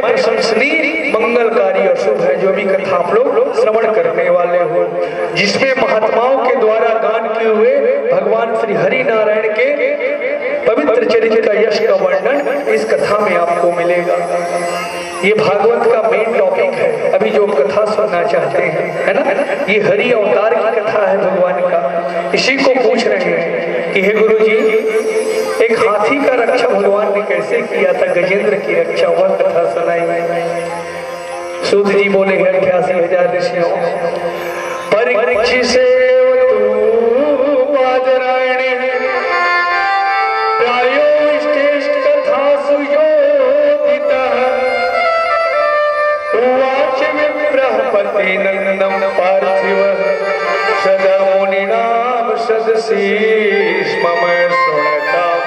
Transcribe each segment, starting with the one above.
प्रशंसनीय मंगलकारी और शुभ है जो भी कथा आप लोग श्रवण करने वाले हो, जिसमें महात्माओं के द्वारा गान किए हुए भगवान श्री हरि नारायण के पवित्र चरित्र का यश का वर्णन इस कथा में आपको मिलेगा। ये भागवत का मेन टॉपिक है। अभी जो कथा सुनना चाहते हैं, है ना, ये हरि अवतार की कथा है भगवान का। इसी को पूछ रहे हैं कि हे गुरु जी, एक हाथी का रक्षा भगवान ने कैसे किया था, गजेंद्र की रक्षा, वह कथा सुनाई। सूत जी बोले 88,000 ऋषियों परीक्षित से नंदम पार्थिव सदा मुनि नाम सदशीष मम सुनताम।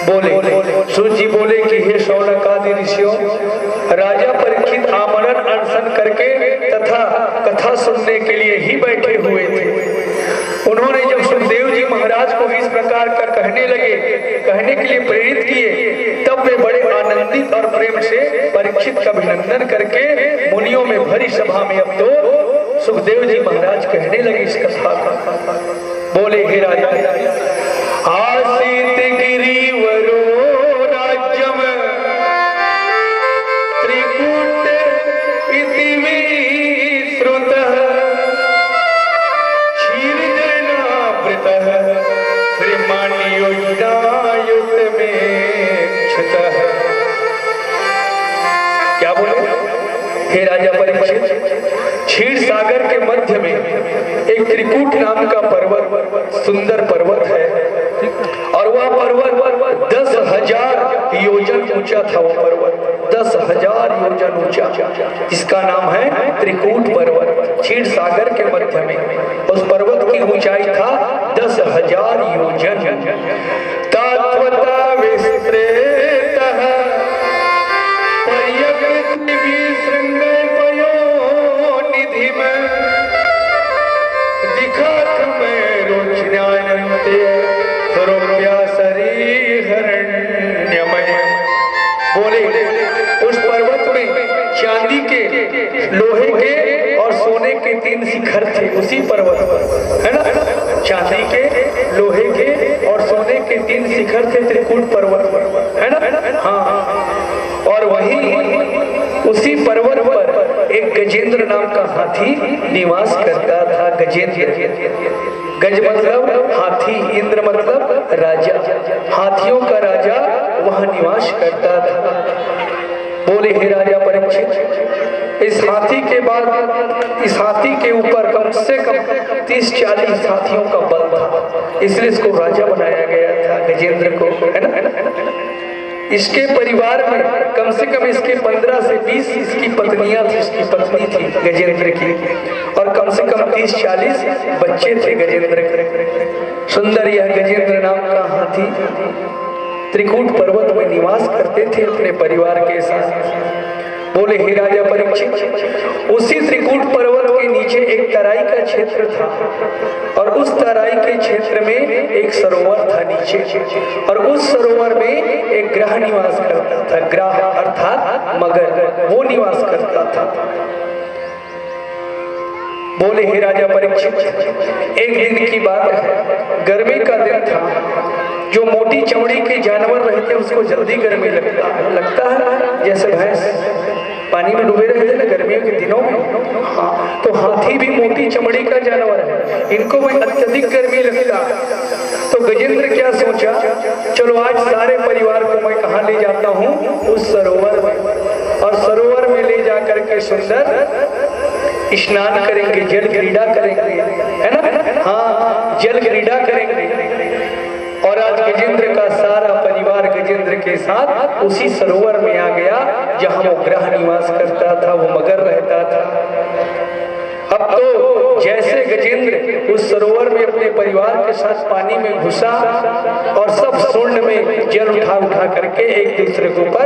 बोले सूत जी बोले कि हे शौनकादि ऋषियों, राजा परीक्षित आमरण अनशन करके तथा कथा सुनने के लिए ही बैठे हुए थे। उन्होंने जब सुखदेव जी महाराज को इस प्रकार का कहने के लिए प्रेरित किए, तब वे बड़े आनंदित और प्रेम से परीक्षित का अभिनंदन करके मुनियों में भरी सभा में अब तो सुखदेव जी महाराज कहने लगे इस कथा का। बोले हे राजा, आसीत गिरिवरो राज्यम त्रिकूट इति विश्रुतः क्षीरजनावृतः श्रीमान्योज्ञायुत में क्षतः। क्या बोले? हे राजा परीक्षित, क्षीर सागर के मध्य में एक त्रिकूट नाम का पर्वत, सुंदर पर्वत है, और वह पर्वत 10,000 योजन ऊंचा था। वो पर्वत 10,000 योजन ऊंचा, इसका नाम है त्रिकूट पर्वत। क्षीर सागर के मध्य में उस पर्वत की ऊंचाई था 10,000 योजन। तात्वता विस्तृतः बोले उस पर्वत में चांदी के, लोहे के और सोने के 3 शिखर थे। उसी पर्वत पर, है ना, चांदी के, लोहे के और सोने के 3 शिखर थे त्रिकूट पर्वत पर, है ना। हाँ, और वहीं उसी पर्वत पर एक गजेंद्र नाम का हाथी निवास करता था। गजेंद्र, गज मतलब हाथी, इंद्र मतलब राजा, हाथियों का राजा वहां निवास करता था। बोले हे राजा परीक्षित, इस हाथी के बाद इस हाथी के ऊपर कम से कम 30-40 हाथियों का बल था, इसलिए इसको राजा बनाया गया था गजेंद्र को, है ना। इसके परिवार में कम से कम इसके 15 से 20 इसकी पत्नियां थी, इसकी पत्नी थी गजेंद्र की, और कम से कम 30-40 बच्चे थे गजेंद्र के। सुंदर यह गजेंद्र नाम का हाथी त्रिकूट पर्वत में निवास करते थे अपने परिवार के साथ। बोले हे राजा परीक्षित, उसी त्रिकूट पर्वत के नीचे एक तराई का क्षेत्र था, और उस तराई के क्षेत्र में एक सरोवर था नीचे, और उस सरोवर में एक ग्रह निवास करता था। ग्रह अर्थात मगर, वो निवास करता था। बोले हे राजा परीक्षित, एक दिन की बात है, गर्मी का दिन था। जो मोटी चमड़ी के जानवर रहते हैं उसको जल्दी गर्मी लगता है, जैसे भैंस पानी में डूबे रहते हैं ना गर्मियों के दिनों में। हाँ, तो हाथी भी मोटी चमड़ी का जानवर है, इनको भी अत्यधिक गर्मी लगता है। तो गजेंद्र क्या सोचा, चलो आज सारे परिवार को मैं कहाँ ले जाता हूँ, उस सरोवर में, और सरोवर में ले जा करके सुंदर स्नान करेंगे, जल क्रीड़ा करेंगे, है ना। हाँ, जल क्रीड़ा करेंगे। और आज गजेंद्र का सारा परिवार गजेंद्र के साथ उसी सरोवर में आ गया जहां वो ग्रह निवास करता था, वो मगर रहता था। अब तो जैसे गजेंद्र उस सरोवर में अपने परिवार के साथ पानी में घुसा, और सब स्वर्ण में जल उठा उठा करके एक दूसरे के ऊपर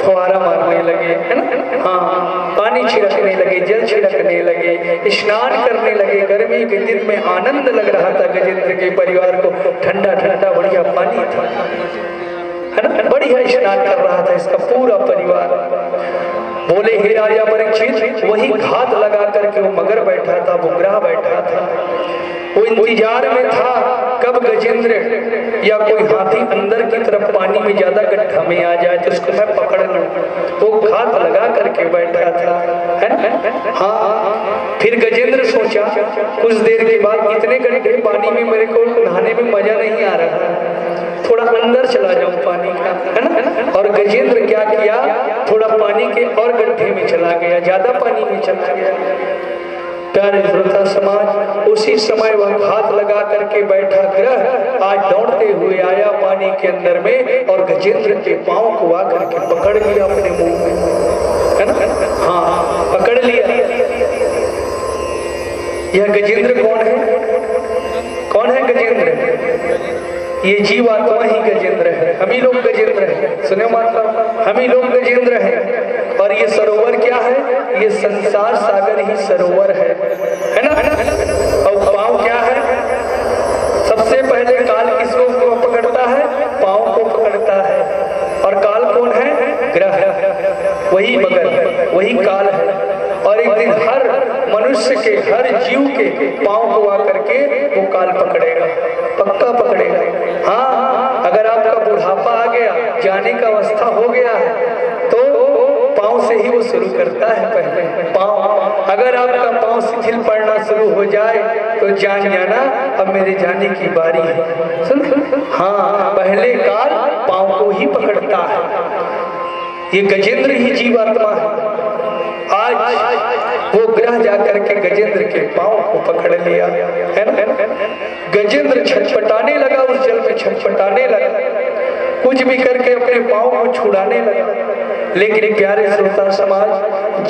फुहारा मारने लगे, है ना। हाँ, पानी छिड़कने लगे, जल छिड़कने लगे, स्नान करने लगे। गर्मी के दिन में आनंद लग रहा था गजेंद्र के परिवार को, ठंडा ठंडा बढ़िया पानी था, है ना, बढ़िया स्नान कर रहा था इसका पूरा परिवार। बोले हे राजा परीक्षित, वही घात लगा करके वो मगर बैठा था, वो ग्रह बैठा था, वो इंतजार में था कब गजेंद्र या कोई हाथी अंदर की तरफ पानी में ज्यादा गड्ढा में आ जाए तो उसको मैं पकड़ लूं। वो घात लगा करके बैठा था, है ना। हाँ, फिर गजेंद्र सोचा कुछ देर के बाद इतने गड्ढे पानी में मेरे को नहाने में मजा नहीं आ रहा, थोड़ा अंदर चला जाऊं पानी का, है ना। और गजेंद्र क्या किया, थोड़ा पानी के और गड्ढे में चला गया, ज्यादा पानी में चला गया। प्यारे श्रोता समाज, उसी समय वह हाथ लगा करके बैठा ग्रह आज दौड़ते हुए आया पानी के अंदर में और गजेंद्र के पांव को आकर के पकड़ लिया अपने मुंह में, है ना। हाँ, पकड़ लिया। यह गजेंद्र कौन है? कौन है गजेंद्र? ये जीवात्मा ही गजेंद्र है, हम ही लोग गजेंद्र हैं। सुने माता, हम ही लोग गजेंद्र हैं। और ये सरोवर क्या है? ये संसार सागर ही सरोवर है ना। और पांव क्या है? सबसे पहले काल किसको पकड़ता है? पांव को पकड़ता है। और काल कौन है? ग्रह, वही मगर, वही काल है। और एक दिन हर मनुष्य के, हर जीव के पांव को आकर के वो काल पकड़ेगा, पक्का पकड़ेगा। हाँ, अगर आपका बुढ़ापा आ गया, जाने का अवस्था हो गया है तो पांव से ही वो शुरू करता है। पहले पांव, अगर आपका पांव शिथिल पड़ना शुरू हो जाए तो जान जाना अब मेरे जाने की बारी है। सुन, हाँ, पहले काल पांव को ही पकड़ता है। ये गजेंद्र ही जीवात्मा है। आज वो ग्रह जाकर के गजेंद्र के पांव को पकड़ लिया, है ना। गजेंद्र छटपटाने लगा, उस जल में छटपटाने लगा, कुछ भी करके अपने पांव को छुड़ाने लगा। लेकिन प्यारे श्रोता समाज,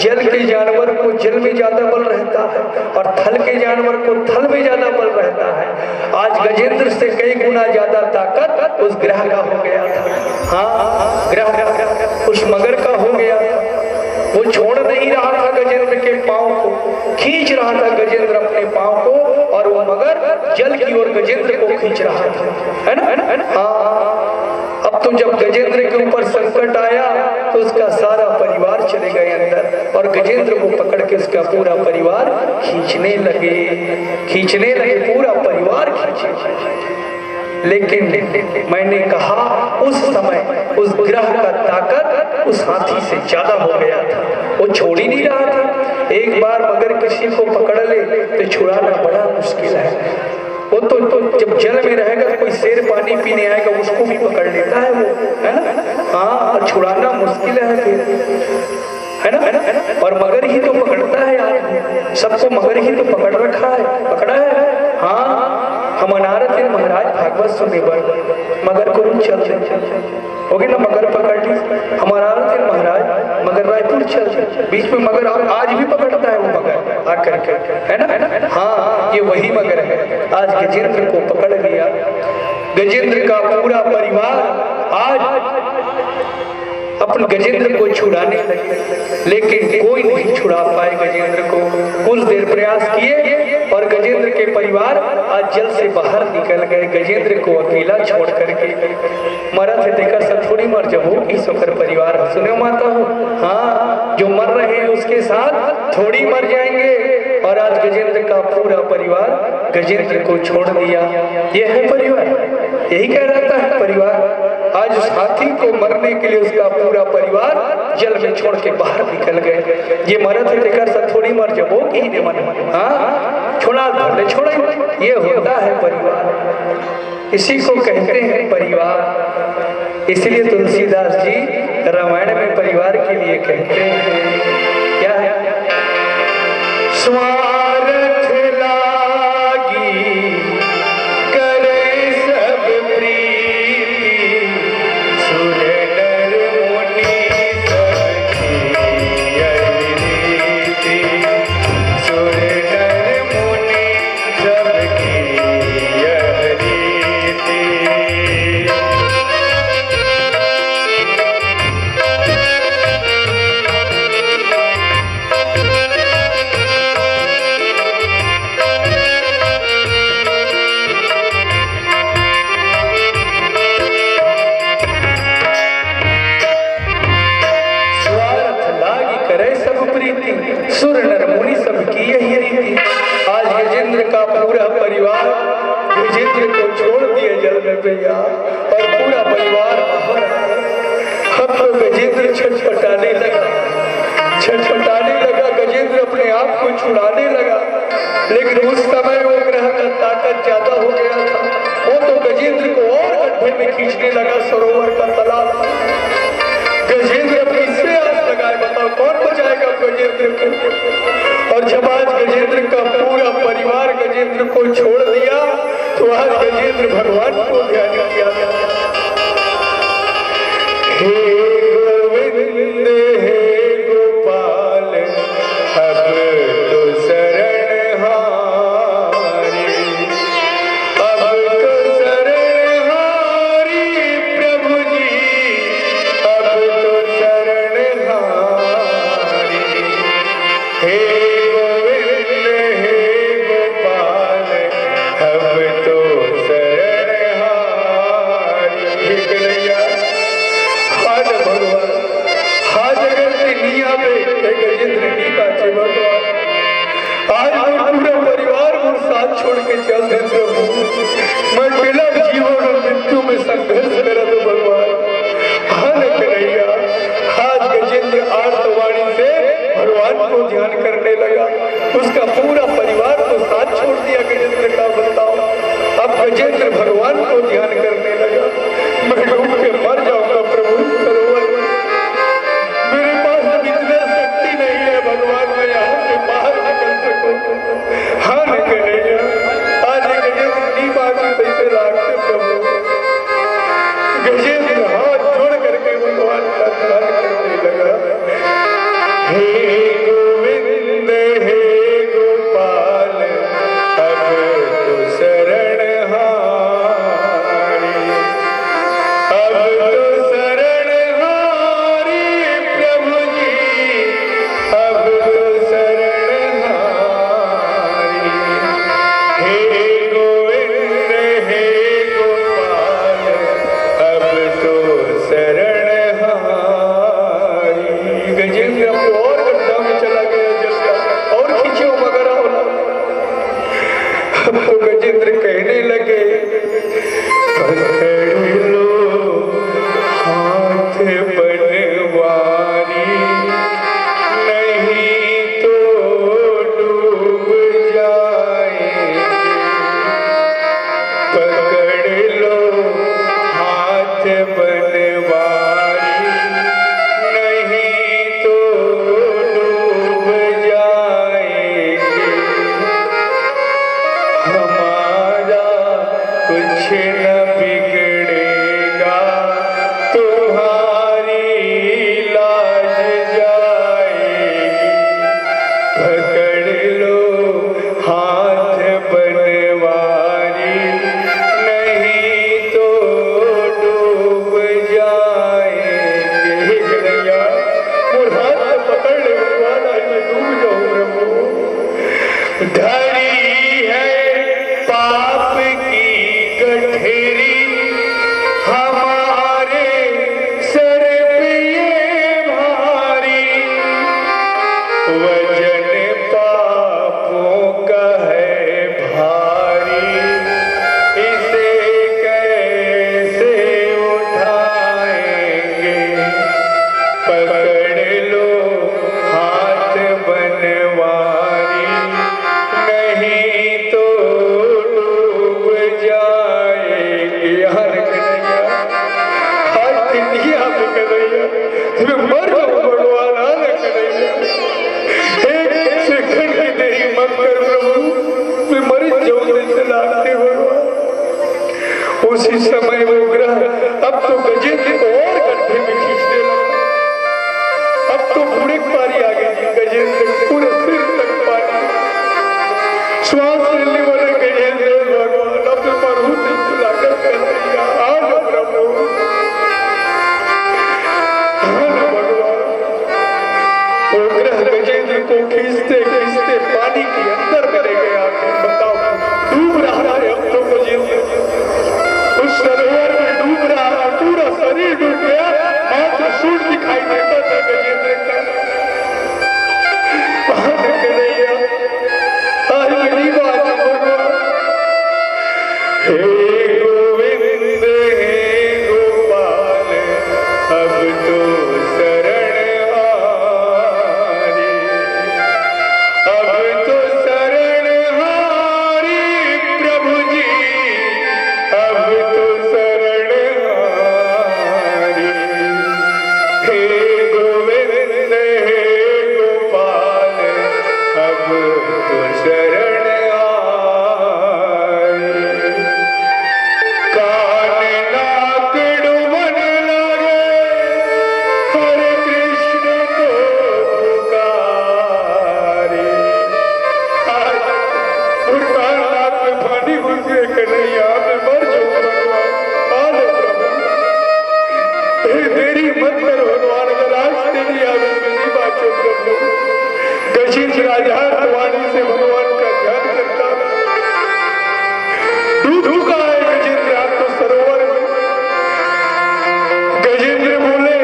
जल के जानवर को जल में ज्यादा बल रहता है और थल के जानवर को थल में ज्यादा बल रहता है। आज गजेंद्र से कई गुना ज्यादा ताकत उस ग्रह का हो गया था। हाँ, ग्रह उस मगर का हो गया था। वो छोड़ नहीं रहा था गजेंद्र के पांव को, खींच रहा था गजेंद्र अपने पांव को, और वो मगर जल की ओर गजेंद्र को खींच रहा था, है ना। हाँ, अब तो जब गजेंद्र के ऊपर संकट आया तो उसका सारा परिवार चले गए अंदर और गजेंद्र को पकड़ के उसका पूरा परिवार खींचने लगे, पूरा परिवार खींचे। लेकिन मैंने कहा उस समय उस ग्रह का ताकत उस हाथी से ज्यादा हो गया था, वो छोड़ ही नहीं रहा था। एक बार मगर किसी को पकड़ ले तो छुड़ाना बड़ा मुश्किल है। वो तो जब जल में रहेगा कोई शेर पानी पीने आएगा उसको भी पकड़ लेता है वो, है ना। हाँ, और छुड़ाना मुश्किल है फिर, है ना। और मगर ही तो पकड़ता है यार, सबको मगर ही तो पकड़ रखा है, पकड़ा है। हाँ, हम अनारत महाराज भागवत सुने बर मगर को चल होगी ना, मगर पकड़ ली। हमारा महाराज मगर रायपुर चल, बीच में मगर आज भी पकड़ता है वो मगर आकर के, है ना। हाँ, ये वही मगर है। आज गजेंद्र को पकड़ लिया। गजेंद्र का पूरा परिवार आज अपन गजेंद्र को छुड़ाने लगे, लेकिन कोई नहीं छुड़ा पाए गजेंद्र को। कुछ देर प्रयास किए और गजेंद्र के परिवार आज जल से बाहर निकल गए, गजेंद्र को अकेला छोड़ करके। मरा थे देखकर सब थोड़ी मर जाओ, इस वक्त परिवार सुने माता हो। हाँ, जो मर रहे हैं उसके साथ थोड़ी मर जाएंगे। और आज गजेंद्र का पूरा परिवार गजेंद्र को छोड़ दिया। ये है परिवार, यही कह रहता है परिवार। आज उस हाथी को मरने के लिए उसका पूरा परिवार जल में छोड़ के बाहर निकल गए। ये मरत है देखकर सब थोड़ी मर जाओ कि नहीं मन। हाँ, छोड़ा छोड़ा, ये होता है परिवार, इसी को कहते हैं परिवार। इसलिए तुलसीदास जी रामायण में परिवार के लिए कहते हैं क्या है, स्वार्थ लागी करे सब प्रीति, सुर नर मुनि सबकी रीति, सुर नर मुनि सबकी रीति। भैया और पूरा परिवार बाहर आया। अब तो गजेंद्र छटपटाने लगा, गजेंद्र अपने आप को छुड़ाने लगा, लेकिन उस समय वो ग्रह का ताकत ज्यादा हो गया था। वो तो गजेंद्र को और गड्ढे में खींचने लगा, सरोवर का तालाब। गजेंद्र अपनी इससे आस लगाए, बताओ कौन बचाएगा गजेंद्र को। और जब आज गजेंद्र का पूरा परिवार गजेंद्र को छोड़ दिया, तो आज गजेंद्र भगवान को ध्यान किया। हे गोविंद हे गोपाल अब तो शरण हारी, अब तो शरण हारी प्रभु जी, अब तो शरण हारी। हे गोविंद हे गोपाल अब तो शरण हारी। हे कन्हैया, आज भगवान, आज अगर निया में गजेंद्र की बातें भगवान, आज पूरा परिवार और साथ छोड़ के चल दे प्रभु। मैं अकेला जीवन और मृत्यु में संघर्ष करा तो भगवान। हाँ कन्हैया, आज गजेंद्र आर्तवाणी से भगवान को ध्यान करने लगा, उसका पूरा परिवार को साथ छोड़ दिया गजेंद्र का। बताओ, अब गजेंद्र भगवान को ध्यान करने लगा। मैं डूब के मर जाऊंगा प्रभु सरोवर में, मेरे पास अब इतना शक्ति नहीं है भगवान, मैं यहाँ से बाहर निकल सकूं। हाँ कन्हैया, आज गजेंद्र की बात कैसे लागते प्रभु। गजेंद्र हाथ जोड़ करके भगवान का ध्यान करने लगा। हे गोविंद हे गोपाल अब तो शरण हारी, अब तो शरण हारी प्रभु जी, अब तो शरण हारी। हे गोविंद हे गोपाल अब तो शरण हारी। गजेंद्र अपने और गड्ढा में चला गया, जल्दा और खींचो मगर होला। अब तो गजेंद्र कहने लगे, पकड़ लो हाथ बनवारी, नहीं तो डूब जाएंगे। पकड़ लो हाथ बनवारी, नहीं तो डूब जाएंगे। हमारा कुछ न बिगड़ेगा, तुम्हारी लाज जाएगी। पकड़ लो हाथ बनवारी, नहीं तो डूब जाएंगे। हे कन्हैया, मोर हाथ पकड़ ले भगवान, आज मैं डूब जाऊं प्रभु। धरी है पाप की गठरी हमारे सर पे ये भारी, वजन पापों का है भारी, इसे कैसे उठाएंगे। पकड़ लो हाथ बनवारी, नहीं तो डूब जाएंगे। हर कन्हैया, हाथ इंडिया में कन्हैया, तुम्हें मर जाओ भगवान। हर कन्हैया, एक सेकंड की देरी मत कर प्रभु, मैं मर जाऊं जैसे लागते भगवान। उसी समय वो ग्रह अब तो गजेंद्र को और गड्ढे में खींचने लगा। अब तो पूरे पारी आ गई, गजेंद्र पूरे सिर तक पानी, श्वास लेने वाले गजेंद्र भगवान अपने प्रभु से लागत कर दिया। आज प्रभु, हाँ भगवान, वो ग्रह गजेंद्र को खींचते खींचते पानी के अंदर चले गए। आखिर बताओ, डूब रहा है अब तो गजेंद्र, उस सरोवर में डूब रहा है, पूरा शरीर डूब गया, मात्र सूर्य दिखाई देता था गजेंद्र का। कन्हैया, आज मेरी बात भगवान। हे गोविंद देरी मत कर भगवान, अगर आज तेरी आगे मेरी बातों प्रभु। गजेंद्र राजा वाणी से भगवान का ध्यान करता, डूब चुका है गजेंद्र आप तो सरोवर में। गजेंद्र बोले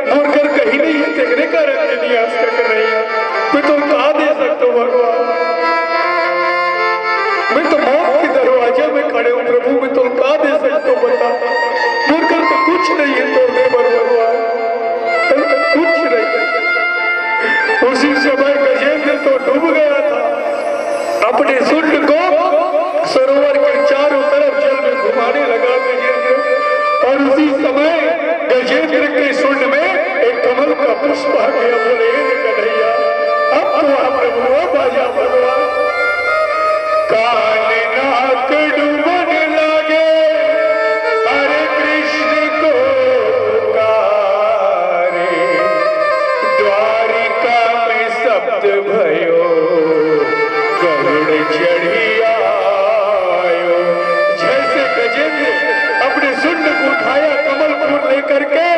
मुड़कर कहीं नहीं है, देखने का रंग नहीं आज तक नहीं है, मैं तो कहा दे सकता हूँ भगवान, मैं तो मौत के दरवाजे में खड़े हूँ प्रभु, मैं तो कहा दे सकता हूँ, बता मुड़कर तो कुछ नहीं है तोड़ने पर भगवान, कुछ नहीं। उसी समय गजेंद्र तो डूब गया था, अपने सुंड को सरोवर के चारों तरफ जल में घुमाने लगा गजेंद्र, और उसी समय गजेंद्र के सुंड में एक कमल का पुष्प आ गया। बोले कन्हैया अब तो आप प्रभु बाजा भगवान। कान नाक डूबने लगे हरे कृष्ण को पुकारे, द्वारिका में शब्द भयो गरुड़ चढ़ी आयो। जैसे गजेंद्र अपने सुंड को उठाया कमल फूल लेकर के,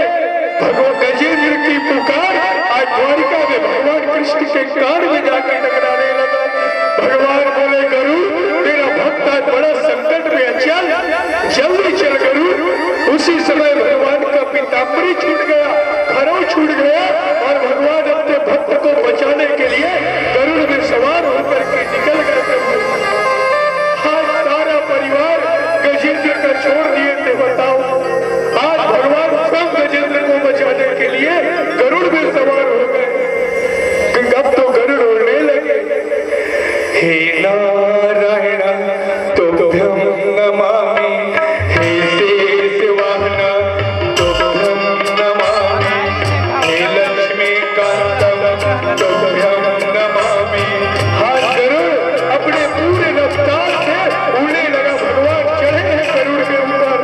भगवान गजेंद्र की पुकार आज द्वारिका में भगवान कृष्ण के कान में जाकर टकराने लगा। भगवान बोले गरुड़ तेरा भक्त आज बड़ा संकट में, चल जल्दी चल गरुड़। उसी समय भगवान का पीताम्बरी छूट गया, खरौ छूट गया, और भगवान अपने भक्त को बचाने के लिए गरुड़ में सवार होकर के निकल गए। आज सारा परिवार गजेंद्र का छोड़ दिए थे, बताओ आज भगवान स्वयं गजेंद्र को बचाने के लिए गरुड़ में सवार हो गए। अब तो गरुड़ उड़ने लगे। हे नारायण तुभ्यं नमामि, हे शेषवाहन तुभ्यं नमामि, हे लक्ष्मीकांतं तुभ्यं नमामि। हाथ गरुड़ अपने पूरे रफ्तार से उड़ने लगा। भगवान चढ़े हैं गरुड़ के ऊपर,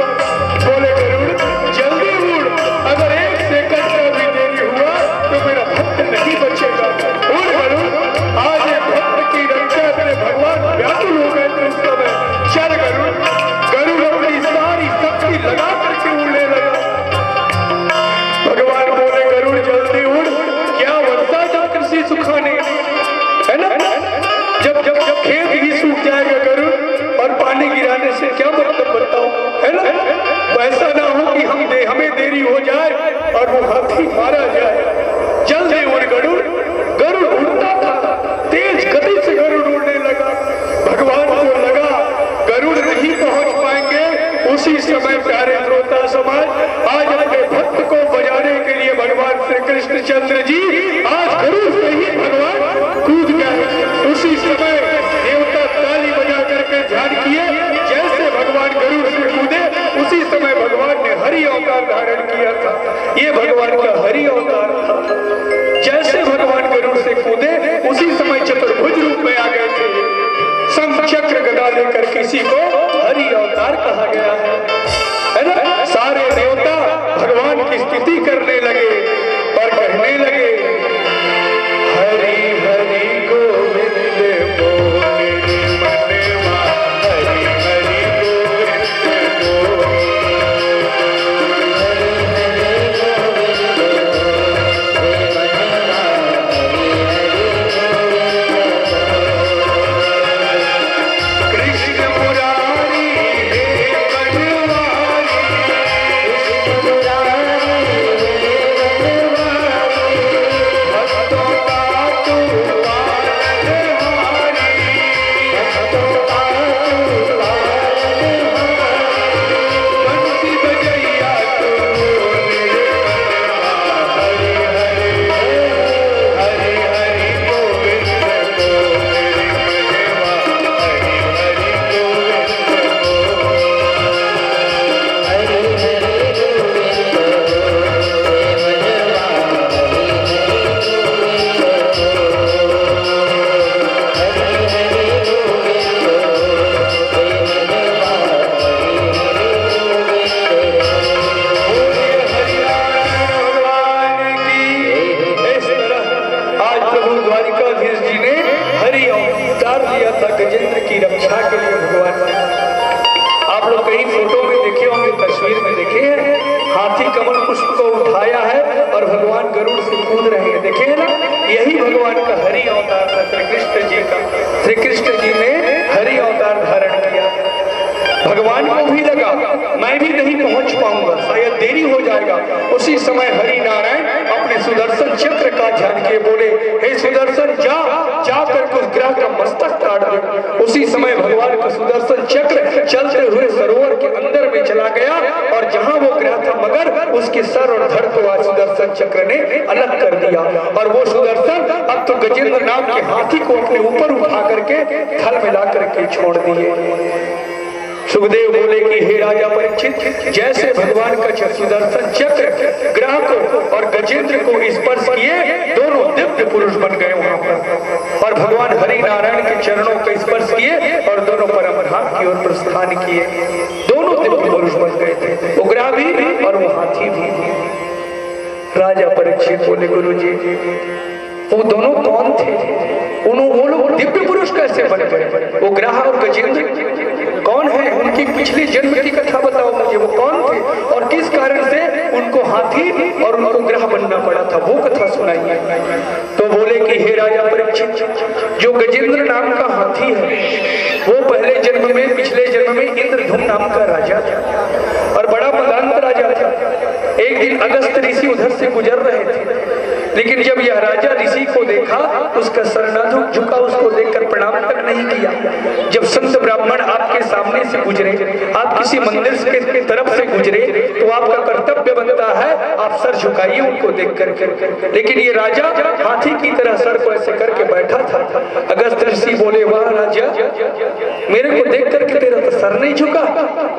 बोले गरुड़ जल्दी उड़, अगर एक सेकंड का भी देरी हुआ तो मेरा भक्त नहीं बचेगा। उड़ गरुड़, आज एक भक्त की रक्षा करे भगवान व्याकुल हो गए थे उस समय। चल गरुड़, गरुड़ अपनी सारी शक्ति लगा करके उड़ने लगा। भगवान बोले गरुड़ जल्दी उड़, क्या वर्षा जब कृषि सुखाने है ना, जब जब जब खेत ही सूख जाएगा गरुड़, और पानी गिराने से क्या मतलब बताओ, है ना। ऐसा ना हो कि हमें देरी हो जाए और वो हाथी मारा जाए। जल्दी उड़ गरुड़। गरुड़ उड़ता था, तेज गति से गरुड़ उड़ने लगा। भगवान को लगा गरुड़ नहीं पहुंच पाएंगे। उसी समय प्यारे श्रोता समाज, आज अपने भक्त को बजाने के लिए भगवान श्री कृष्ण चंद्र जी आज गरुड़ से ही भगवान कूद गए। उसी समय देवता ताली बजा करके ध्यान किए, जैसे भगवान गरुड़ से कूदे उसी समय भगवान ने हरि अवतार धारण किया था। ये भगवान का हरि अवतार था। जैसे भगवान गरुड़ से कूदे उसी समय चतुर्भुज रूप में आ गए थे। शंख चक्र गदा लेकर किसी को हरि अवतार कहा गया है ना। सारे देवता भगवान की स्तुति करने लगे और कहने लगे हरि हरि गोविंद बोले मनवा, हरि हरि गोविंद कृष्ण मुरारी हे बनवारी, कृष्ण मुरारी श्री कृष्ण जी ने हरि अवतार धारण किया। भगवान को भी लगा मैं भी नहीं पहुंच पाऊंगा, शायद देरी हो जाएगा। उसी समय हरि नारायण अपने सुदर्शन चक्र का ध्यान किए बोले, हे सुदर्शन जा करके उस ग्रह का मस्तक काट दे। उसी समय भगवान का सुदर्शन चक्र चलते हुए सरोवर के अंदर में चला गया और जहां वो ग्रह था मगर उसके सर और धड़ को आज सुदर्शन चक्र ने अलग कर दिया। और वो सुदर्शन अब तो गजेंद्र नाम के हाथी को अपने ऊपर उठा करके थल में ला करके छोड़ दिए। सुखदेव बोले कि हे राजा परीक्षित, जैसे भगवान का सुदर्शन चक्र ग्रह को और गजेंद्र को स्पर्श किए, दोनों दिव्य पुरुष बन गए वहां पर। और भगवान हरि नारायण के चरणों को स्पर्श किए और दोनों परम धाम की ओर प्रस्थान किए। दोनों दिव्य पुरुष बन गए थे, वो ग्रह भी और वो हाथी भी। राजा परीक्षित बोले, गुरु जी वो दोनों कौन थे? वो लोग दिव्य पुरुष कैसे बन गए? वो ग्रह और गजेंद्र कौन है? उनकी पिछले जन्म की कथा बताओ मुझे, वो कौन थे और किस कारण से उनको हाथी और उनको ग्रह बनना पड़ा था, वो कथा सुनाइए। तो बोले कि हे राजा परीक्षित, जो गजेंद्र नाम का हाथी है वो पहले जन्म में, पिछले जन्म में इंद्रधुम्न नाम का राजा था और बड़ा मदांत राजा था। एक दिन अगस्त ऋषि उधर से गुजर रहे थे, लेकिन जब यह राजा ऋषि को देखा उसका सर न झुका, उसको देखकर प्रणाम तक नहीं किया। जब संत ब्राह्मण आपके सामने से गुजरे, आप किसी मंदिर के तरफ से गुजरे, तो आपका कर्तव्य बनता है आप सर झुकाइए उनको देख करके। लेकिन ये राजा हाथी की तरह सर को ऐसे करके बैठा था। अगस्त ऋषि बोले, वाह राजा, मेरे को देख करके तेरा तो सर नहीं झुका,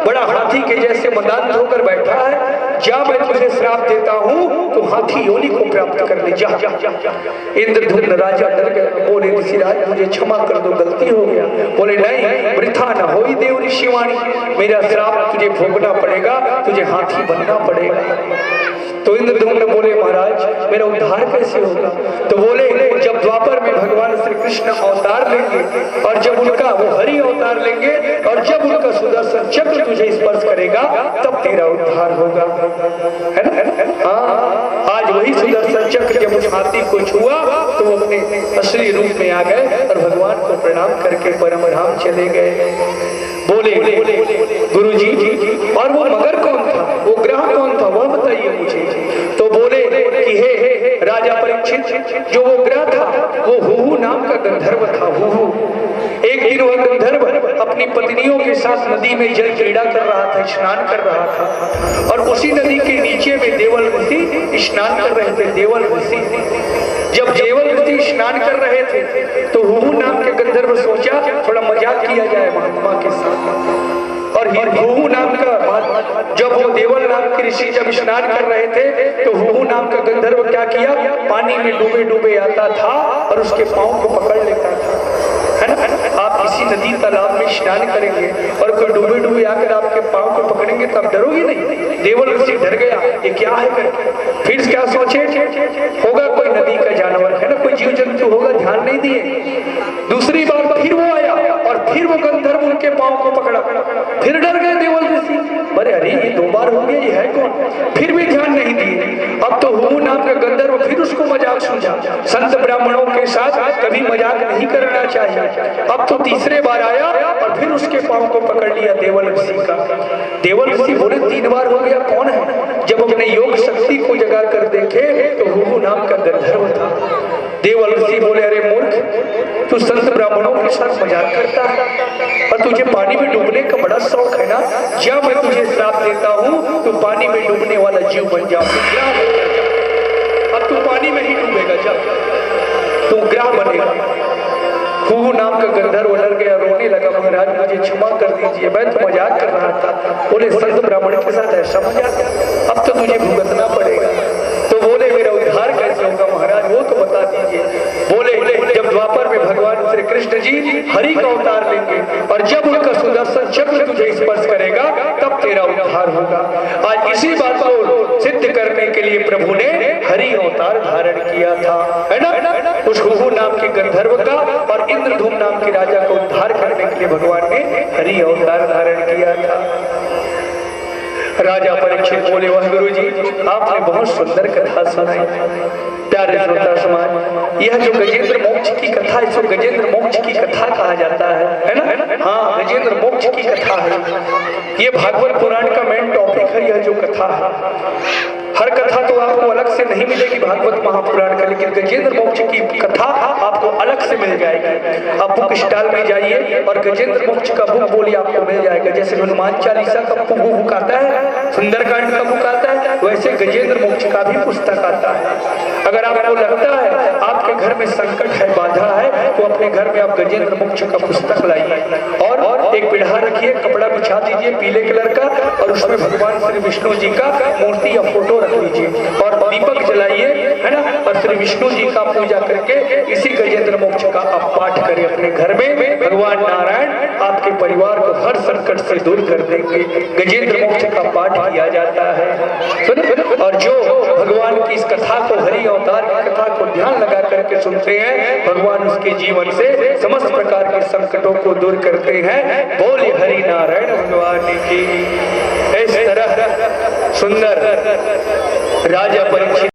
बड़ा हाथी के जैसे मदान होकर बैठा है। जा मैं तुझे श्राप देता हूँ, तो हाथी योनि को प्राप्त कर ले जा। इंद्रधुम्न राजा डर गया, बोले ऋषिराज मुझे क्षमा कर दो, गलती हो गया। बोले नहीं, वृथा न होई देव ऋषिवाणी, मेरा श्राप तुझे भोगना पड़ेगा, तुझे हाथी बनना पड़ेगा। तो इंद्रधुम्न बोले, महाराज मेरा उद्धार कैसे होगा? तो बोले, जब द्वापर में भगवान श्री कृष्ण अवतार लेंगे और जब उनका वो हरि अवतार लेंगे और जब उनका सुदर्शन चक्र तुझे स्पर्श करेगा तब तेरा उद्धार होगा, है ना? हाँ, आज वही सुदर्शन चक्र जब उस हाथी को छुआ तो वो अपने असली रूप में आ गए और भगवान को प्रणाम करके परम धाम चले गए। बोले गुरु जी, और वो मगर कौन था, वो ग्रह कौन था, वह बताइए मुझे। तो बोले कि हे राजा परीक्षित, जो वो ग्रह था वो हुहु नाम का गंधर्व था। हुहु एक दिन वह गंधर्व अपनी पत्नियों के साथ नदी में जल क्रीड़ा कर रहा था, स्नान कर रहा था। और उसी नदी के नीचे में देवल ऋषि स्नान कर रहे थे। देवल ऋषि जब देवल ऋषि स्नान कर रहे थे तो हुहु नाम के गंधर्व सोचा थोड़ा मजाक किया जाए महात्मा के साथ। और हुहु नाम का, जब वो देवल नाम के ऋषि जब स्नान कर रहे थे तो हुहु नाम का गंधर्व क्या किया, पानी में डूबे डूबे आता था और उसके पांव को पकड़ लेता था, है ना? आप किसी नदी तालाब में स्नान करेंगे और कोई डूबे डूबे आकर आपके पांव को पकड़ेंगे तो आप डरोगे नहीं? देवल ऋषि डर गया, ये क्या है करके। फिर क्या सोचे, होगा कोई नदी का जानवर, है ना, कोई जीव जंतु होगा, ध्यान नहीं दिए। दूसरी बार फिर वो आया और फिर वो गंधर्व उनके पांव को पकड़ा, फिर डर गए देवल ऋषि, अरे अरे ये 2 बार हो गया, ये है कौन? फिर भी ध्यान नहीं दिए। अब तो हुहु नाम का गंधर्व फिर उसको मजाक सूझा। संत ब्राह्मणों के साथ कभी मजाक नहीं करना चाहिए। अब तो तीसरे बार आया और फिर उसके पांव को पकड़ लिया देवल ऋषि का। देवल ऋषि बोले 3 बार हो गया, कौन है? जब अपने योग शक्ति को जगा कर देखे तो हुहु नाम का गंधर्व था। देवल ऋषि बोले, अरे मूर्ख, तू संत ब्राह्मणों के साथ मजाक करता है और तुझे पानी में डूबने का बड़ा शौक है ना? जब मैं तुझे श्राप देता हूँ तो पानी में डूबने वाला जीव बन जाओ। अब तू पानी में ही डूबेगा, जब तू ग्रह बनेगा। हुहु नाम का गंधर्व डर गया, रोने लगा, महाराज मुझे क्षमा कर दीजिए, मैं तो मजाक कर रहा था। बोले संत ब्राह्मण के साथ ऐसा मजाक, अब तो तुझे भुगतना पड़ेगा। तो बोले मेरा उद्धार कैसे होगा महाराज, वो तो बता दीजिए। बोले जब द्वापर में भगवान श्री कृष्ण जी हरि का अवतार लेंगे और जब उनका सुदर्शन चक्र तुझे स्पर्श करेगा तब तेरा उद्धार होगा। आज इसी बात को सिद्ध करने के लिए प्रभु ने हरि अवतार धारण किया था, है ना? उस हुहु नाम के गंधर्व का और इंद्रधुम्न नाम के राजा को उद्धार करने के लिए भगवान ने हरि अवतार धारण किया था। राजा परीक्षित बोले, वाह गुरु जी, आपने बहुत सुंदर कथा सुनाई। प्यारे श्रोता समाज, यह जो गजेंद्र मोक्ष की कथा, इसको गजेंद्र मोक्ष की कथा कहा जाता है ना? हाँ, गजेंद्र मोक्ष की कथा है। ये भागवत पुराण का मेन टॉपिक है। यह जो कथा है, हर कथा तो आपको अलग से नहीं मिलेगी भागवत महापुराण का, लेकिन गजेंद्र मोक्ष की कथा आपको अलग से मिल जाएगी। आप बुक स्टॉल में जाइए और गजेंद्र मोक्ष का बुक बोलिए, आपको मिल जाएगा। जैसे हनुमान चालीसा का बुक आता है, सुंदरकांड का बुक आता है, वैसे गजेंद्र मोक्ष का भी पुस्तक आता है। अगर आपको लगता है आपके घर में संकट है, बाधा है, तो अपने घर में आप गजेंद्र मोक्ष का पुस्तक लाइए और एक पीढ़ा रखिए, कपड़ा बिछा दीजिए पीले कलर का, और उसमें भगवान श्री विष्णु जी का मूर्ति या फोटो रख लीजिए और दीपक जलाइए, है ना? और श्री विष्णु जी का पूजा करके इसी गजेंद्र मोक्ष का आप पाठ करें अपने घर में। भगवान नारायण आपके परिवार को हर संकट से दूर कर देंगे। गजेंद्र मोक्ष का पाठ किया जाता है, सुन। और जो भगवान की इस कथा को, हरि अवतार की कथा को ध्यान लगा करके सुनते हैं, भगवान उसके जीवन से समस्त प्रकार के संकटों को दूर करते हैं। बोले हरि नारायण भगवान की। इस तरह सुंदर राजा परीक्षित